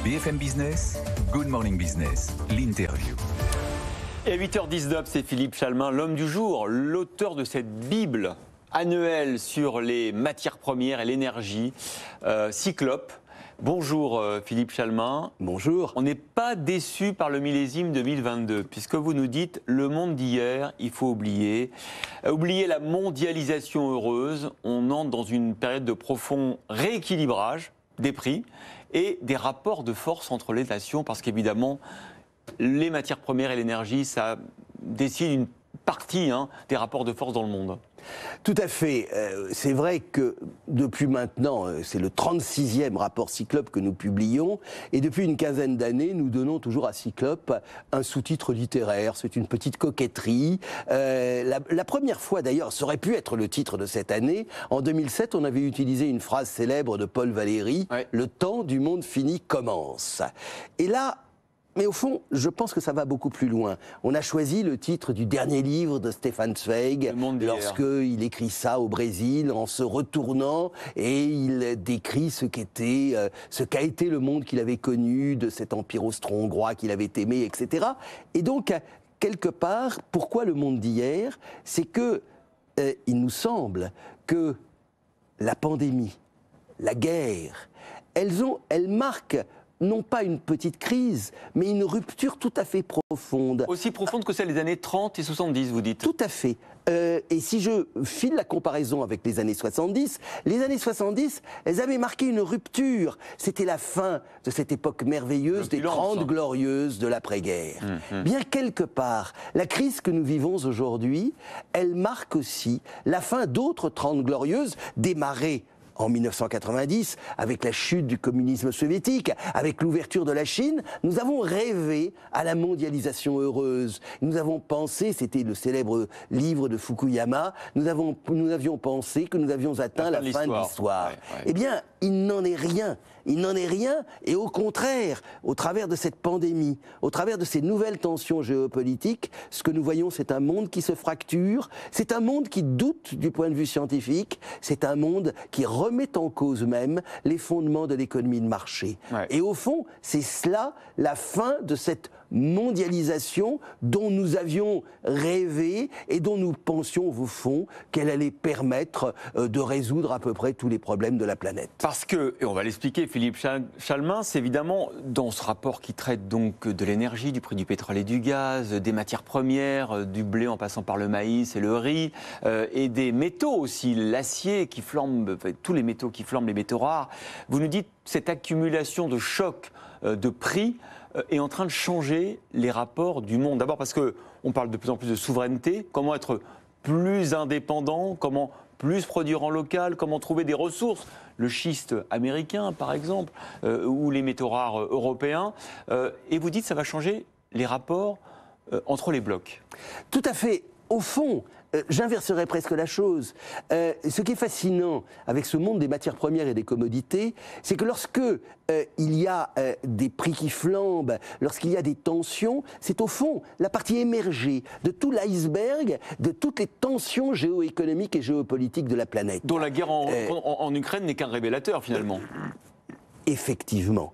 BFM Business, Good Morning Business, l'interview. Et à 8h19, c'est Philippe Chalmin, l'homme du jour, l'auteur de cette Bible annuelle sur les matières premières et l'énergie, Cyclope. Bonjour Philippe Chalmin. Bonjour. On n'est pas déçu par le millésime 2022, puisque vous nous dites le monde d'hier, il faut oublier. Oublier la mondialisation heureuse, on entre dans une période de profond rééquilibrage des prix et des rapports de force entre les nations, parce qu'évidemment, les matières premières et l'énergie, ça décide une partie des rapports de force dans le monde. Tout à fait. C'est vrai que depuis maintenant, c'est le 36e rapport Cyclope que nous publions, et depuis une quinzaine d'années, nous donnons toujours à Cyclope un sous-titre littéraire. C'est une petite coquetterie. La première fois d'ailleurs, ça aurait pu être le titre de cette année. En 2007, on avait utilisé une phrase célèbre de Paul Valéry, ouais. « Le temps du monde fini commence ». Et là, mais au fond, je pense que ça va beaucoup plus loin. On a choisi le titre du dernier livre de Stefan Zweig, lorsqu'il écrit ça au Brésil, en se retournant, et il décrit ce qu'a été le monde qu'il avait connu, de cet empire austro-hongrois qu'il avait aimé, etc. Et donc, quelque part, pourquoi le monde d'hier? C'est que, il nous semble que la pandémie, la guerre, elles marquent non pas une petite crise, mais une rupture tout à fait profonde. Aussi profonde que celle des années 30 et 70, vous dites. Tout à fait. Et si je file la comparaison avec les années 70, elles avaient marqué une rupture. C'était la fin de cette époque merveilleuse des 30 glorieuses de l'après-guerre. Bien quelque part, la crise que nous vivons aujourd'hui, elle marque aussi la fin d'autres 30 glorieuses démarrées en 1990, avec la chute du communisme soviétique, avec l'ouverture de la Chine, nous avons rêvé à la mondialisation heureuse. Nous avons pensé, c'était le célèbre livre de Fukuyama, nous avions pensé que nous avions atteint la fin de l'histoire. Ouais. Eh bien, il n'en est rien. Il n'en est rien, et au contraire, au travers de cette pandémie, au travers de ces nouvelles tensions géopolitiques, ce que nous voyons, c'est un monde qui se fracture, c'est un monde qui doute du point de vue scientifique, c'est un monde qui remet en cause même les fondements de l'économie de marché. Ouais. Et au fond, c'est cela, la fin de cette mondialisation dont nous avions rêvé et dont nous pensions au fond qu'elle allait permettre de résoudre à peu près tous les problèmes de la planète. Parce que, et on va l'expliquer Philippe Chalmin, c'est évidemment dans ce rapport qui traite donc de l'énergie, du prix du pétrole et du gaz, des matières premières, du blé en passant par le maïs et le riz, et des métaux aussi, l'acier qui flambe, tous les métaux qui flambent, les métaux rares. Vous nous dites cette accumulation de chocs de prix est en train de changer les rapports du monde. D'abord parce qu'on parle de plus en plus de souveraineté, comment être plus indépendant, comment plus produire en local, comment trouver des ressources, le schiste américain par exemple, ou les métaux rares européens. Et vous dites que ça va changer les rapports entre les blocs. Tout à fait. Au fond, j'inverserais presque la chose. Ce qui est fascinant avec ce monde des matières premières et des commodités, c'est que lorsque il y a des prix qui flambent, lorsqu'il y a des tensions, c'est au fond la partie émergée de tout l'iceberg, de toutes les tensions géoéconomiques et géopolitiques de la planète. Dont la guerre en Ukraine n'est qu'un révélateur finalement. Effectivement.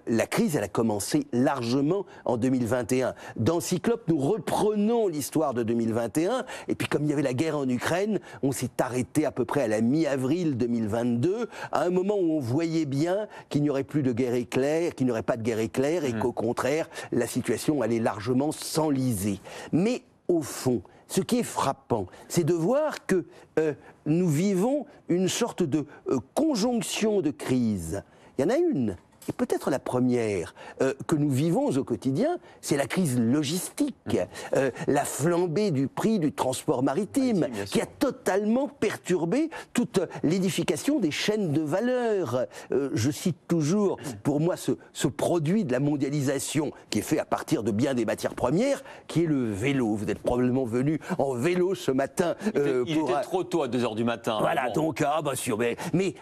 La crise, elle a commencé largement en 2021. Dans Cyclope, nous reprenons l'histoire de 2021, et puis comme il y avait la guerre en Ukraine, on s'est arrêté à peu près à la mi-avril 2022, à un moment où on voyait bien qu'il n'y aurait plus de guerre éclair, qu'il n'y aurait pas de guerre éclair, et qu'au contraire, la situation allait largement s'enliser. Mais au fond, ce qui est frappant, c'est de voir que nous vivons une sorte de conjonction de crises. Il y en a une. Et peut-être la première que nous vivons au quotidien, c'est la crise logistique, la flambée du prix du transport maritime, qui a totalement perturbé toute l'édification des chaînes de valeur. Je cite toujours, pour moi, ce produit de la mondialisation, qui est fait à partir de bien des matières premières, qui est le vélo. Vous êtes probablement venu en vélo ce matin. Il était trop tôt à 2h du matin. Voilà, donc, bien sûr. Mais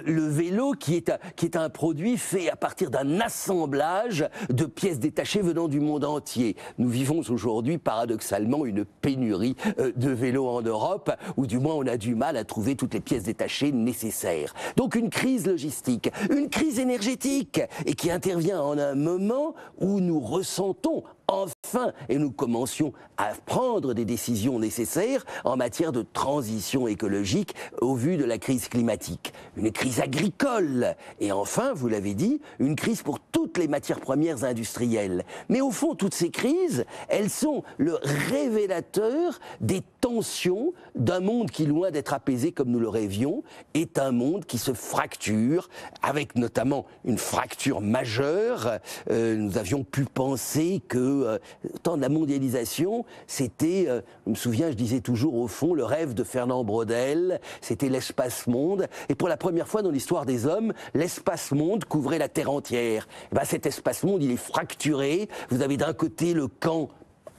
le vélo, qui est un produit fait fait à partir d'un assemblage de pièces détachées venant du monde entier. Nous vivons aujourd'hui paradoxalement une pénurie de vélos en Europe, ou du moins on a du mal à trouver toutes les pièces détachées nécessaires. Donc une crise logistique, une crise énergétique, et qui intervient en un moment où nous ressentons enfin, et nous commencions à prendre des décisions nécessaires en matière de transition écologique au vu de la crise climatique. Une crise agricole, et enfin, vous l'avez dit, une crise pour toutes les matières premières industrielles. Mais au fond, toutes ces crises, elles sont le révélateur des tensions d'un monde qui, loin d'être apaisé comme nous le rêvions, est un monde qui se fracture, avec notamment une fracture majeure. Nous avions pu penser que temps de la mondialisation, c'était, je me souviens, je disais toujours au fond, le rêve de Fernand Braudel, c'était l'espace-monde. Et pour la première fois dans l'histoire des hommes, l'espace-monde couvrait la Terre entière. Et ben, cet espace-monde, il est fracturé. Vous avez d'un côté le camp,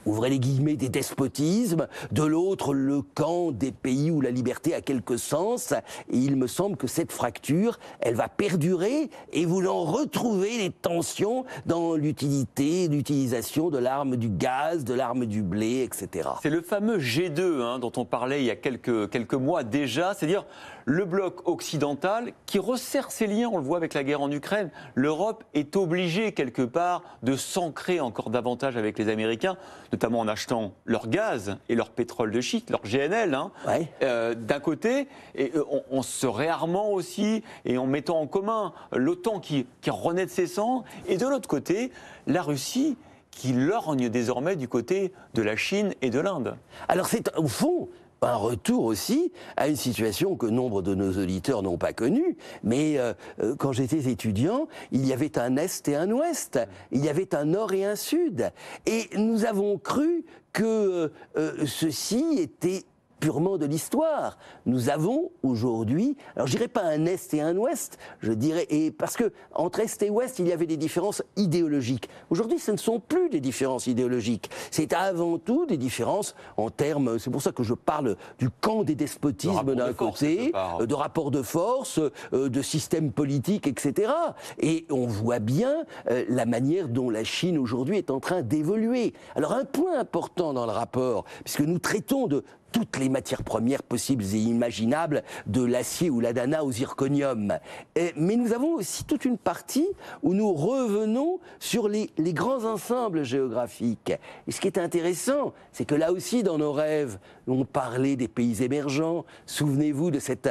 ouvrez les guillemets, des despotismes, de l'autre le camp des pays où la liberté a quelque sens, et il me semble que cette fracture, elle va perdurer, et vous en retrouvez les tensions dans l'utilisation de l'arme du gaz, de l'arme du blé, etc. C'est le fameux G2 dont on parlait il y a quelques mois déjà, c'est-à-dire le bloc occidental qui resserre ses liens, on le voit avec la guerre en Ukraine. L'Europe est obligée quelque part de s'ancrer encore davantage avec les Américains, notamment en achetant leur gaz et leur pétrole de schiste, leur GNL, d'un côté, et en se réarmant aussi et en mettant en commun l'OTAN qui renaît de ses cendres, et de l'autre côté, la Russie qui lorgne désormais du côté de la Chine et de l'Inde. Alors c'est au fond un retour aussi à une situation que nombre de nos auditeurs n'ont pas connue, mais quand j'étais étudiant, il y avait un Est et un Ouest, il y avait un Nord et un Sud, et nous avons cru que ceci était purement de l'histoire. Nous avons aujourd'hui, alors je dirais pas un Est et un Ouest, je dirais, et parce que entre Est et Ouest, il y avait des différences idéologiques. Aujourd'hui, ce ne sont plus des différences idéologiques. C'est avant tout des différences en termes, c'est pour ça que je parle du camp des despotismes d'un côté, de rapports de force, de systèmes politiques, etc. Et on voit bien la manière dont la Chine aujourd'hui est en train d'évoluer. Alors un point important dans le rapport, puisque nous traitons de toutes les matières premières possibles et imaginables, de l'acier ou l'adana au zirconium. Mais nous avons aussi toute une partie où nous revenons sur les grands ensembles géographiques. Et ce qui est intéressant, c'est que là aussi, dans nos rêves, on parlait des pays émergents. Souvenez-vous de cet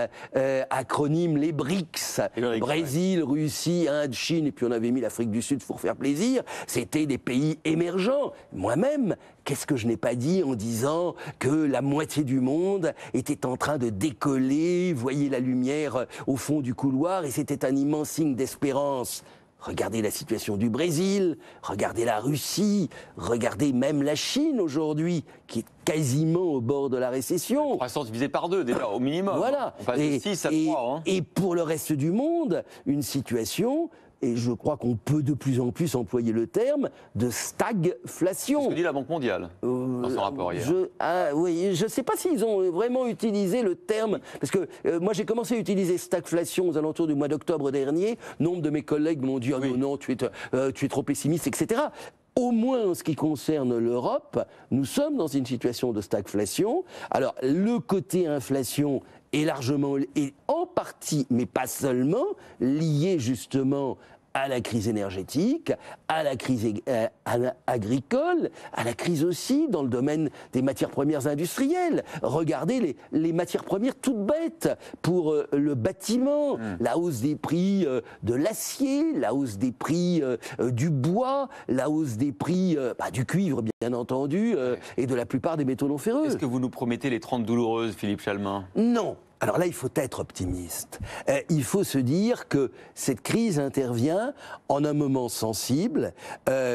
acronyme, les BRICS. Brésil, Russie, Inde, Chine, et puis on avait mis l'Afrique du Sud pour faire plaisir. C'était des pays émergents. Moi-même, qu'est-ce que je n'ai pas dit en disant que la moitié du monde était en train de décoller, voyez la lumière au fond du couloir, et c'était un immense signe d'espérance. Regardez la situation du Brésil, regardez la Russie, regardez même la Chine aujourd'hui, qui est quasiment au bord de la récession. La croissance divisée par 2 déjà, au minimum. Voilà. On passe de 6 à 3. Et pour le reste du monde, une situation, et je crois qu'on peut de plus en plus employer le terme, de stagflation. C'est ce que dit la Banque mondiale dans son rapport hier. Oui, je ne sais pas s'ils ont vraiment utilisé le terme, parce que moi j'ai commencé à utiliser stagflation aux alentours du mois d'octobre dernier. Nombre de mes collègues m'ont dit « Ah non, tu es trop pessimiste, etc. » Au moins en ce qui concerne l'Europe, nous sommes dans une situation de stagflation. Alors le côté inflation est largement, et en partie, mais pas seulement, lié justement à la crise énergétique, à la crise agricole, à la crise aussi dans le domaine des matières premières industrielles. Regardez les matières premières toutes bêtes pour le bâtiment, la hausse des prix de l'acier, la hausse des prix du bois, la hausse des prix du cuivre bien entendu, et de la plupart des métaux non ferreux. Est-ce que vous nous promettez les 30 douloureuses, Philippe Chalmin ? Non. Alors là, il faut être optimiste. Il faut se dire que cette crise intervient en un moment sensible,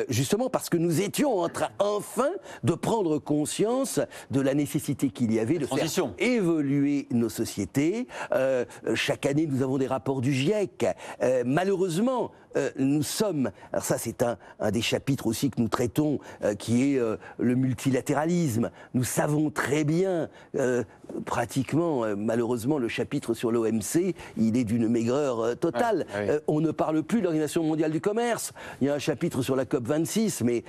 justement parce que nous étions en train enfin de prendre conscience de la nécessité qu'il y avait de faire évoluer nos sociétés. Chaque année, nous avons des rapports du GIEC. Malheureusement, nous sommes, alors ça c'est un des chapitres aussi que nous traitons, qui est le multilatéralisme. Nous savons très bien, pratiquement, malheureusement, le chapitre sur l'OMC, il est d'une maigreur totale. On ne parle plus de l'Organisation mondiale du commerce. Il y a un chapitre sur la COP26, mais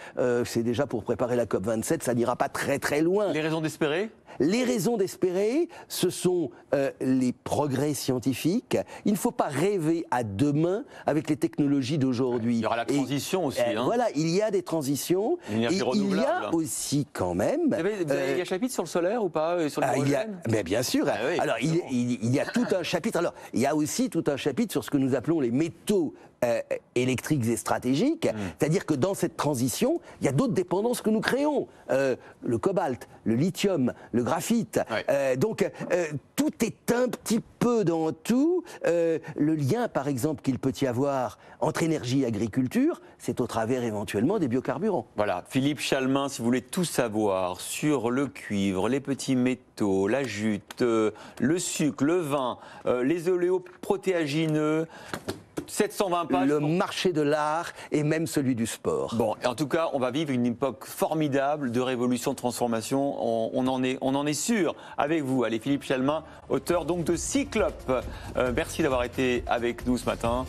c'est déjà pour préparer la COP27, ça n'ira pas très très loin. Les raisons d'espérer ? Les raisons d'espérer, ce sont les progrès scientifiques. Il ne faut pas rêver à demain avec les technologies d'aujourd'hui. Il y aura la transition aussi. Voilà, il y a des transitions. L'énergie renouvelable. Il y a aussi quand même... Vous avez un chapitre sur le solaire ou pas, sur l'hydrogène ? Mais bien sûr. Oui, alors, il y a tout un chapitre. Alors, il y a aussi tout un chapitre sur ce que nous appelons les métaux électriques et stratégiques. C'est-à-dire que dans cette transition, il y a d'autres dépendances que nous créons. Le cobalt, le lithium, le graphite. Donc, tout est un petit peu dans tout. Le lien, par exemple, qu'il peut y avoir entre énergie et agriculture, c'est au travers éventuellement des biocarburants. Voilà, Philippe Chalmin, si vous voulez tout savoir sur le cuivre, les petits métaux, la jute, le sucre, le vin, les oléoprotéagineux, 720 pages. Le marché de l'art et même celui du sport. Bon, en tout cas, on va vivre une époque formidable de révolution, de transformation. On en est sûr avec vous. Allez, Philippe Chalmin, auteur donc de Cyclope. Merci d'avoir été avec nous ce matin.